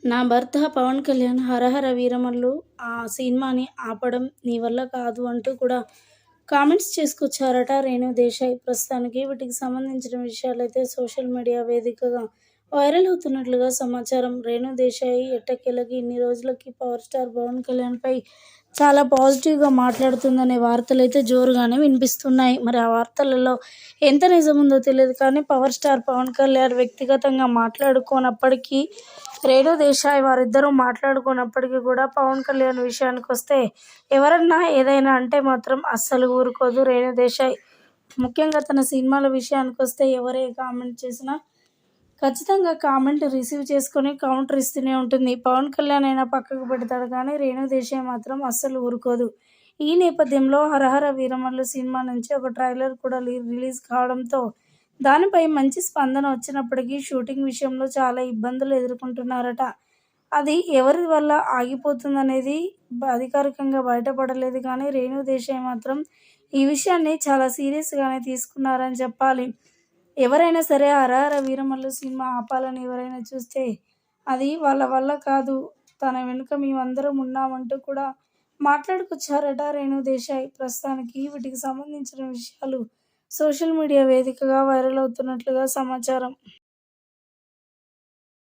నా భర్త పవన్ కళ్యాణ్ 'హరహర వీరమల్లు' ఆ సినిమాని ఆపడం నీ వల్ల కాదు అంటూ కూడా కామెంట్స్ చేసుకొచ్చారట రేణు దేశాయ్. ప్రస్తుతానికి వీటికి సంబంధించిన విషయాలైతే సోషల్ మీడియా వేదికగా వైరల్ అవుతున్నట్లుగా సమాచారం. రేణు దేశాయ్ ఎట్టకేలకి ఇన్ని రోజులకి పవర్ స్టార్ పవన్ కళ్యాణ్పై చాలా పాజిటివ్గా మాట్లాడుతుందనే వార్తలైతే జోరుగానే వినిపిస్తున్నాయి. మరి ఆ వార్తలలో ఎంత నిజముందో తెలియదు కానీ పవర్ స్టార్ పవన్ కళ్యాణ్ వ్యక్తిగతంగా మాట్లాడుకోనప్పటికీ, రేణు దేశాయ్ వారిద్దరూ మాట్లాడుకున్నప్పటికీ కూడా పవన్ కళ్యాణ్ విషయానికొస్తే ఎవరన్నా ఏదైనా అంటే మాత్రం అస్సలు ఊరుకోదు రేణు దేశాయ్. ముఖ్యంగా తన సినిమాల విషయానికొస్తే ఎవరే కామెంట్ చేసినా ఖచ్చితంగా కామెంట్ రిసీవ్ చేసుకొని కౌంటర్ ఇస్తూనే ఉంటుంది. పవన్ కళ్యాణ్ అయినా పక్కకు పెడతాడు కానీ రేణు దేశాయ్ మాత్రం అస్సలు ఊరుకోదు. ఈ నేపథ్యంలో 'హరహర వీరమల్లు' సినిమా నుంచి ఒక ట్రైలర్ కూడా రిలీజ్ కావడంతో దానిపై మంచి స్పందన వచ్చినప్పటికీ షూటింగ్ విషయంలో చాలా ఇబ్బందులు ఎదుర్కొంటున్నారట. అది ఎవరి వల్ల ఆగిపోతుందనేది అధికారికంగా బయటపడలేదు కానీ రేణు దేశాయ్ మాత్రం ఈ విషయాన్ని చాలా సీరియస్గానే తీసుకున్నారని చెప్పాలి. ఎవరైనా సరే 'హరహర వీరమల్లు' సినిమా ఆపాలని ఎవరైనా చూస్తే అది వాళ్ళ వల్ల కాదు, తన వెనుక మేమందరం ఉన్నామంటూ కూడా మాట్లాడుకొచ్చారట రేణు దేశాయ్. ప్రస్తుతానికి వీటికి సంబంధించిన విషయాలు సోషల్ మీడియా వేదికగా వైరల్ అవుతున్నట్లుగా సమాచారం.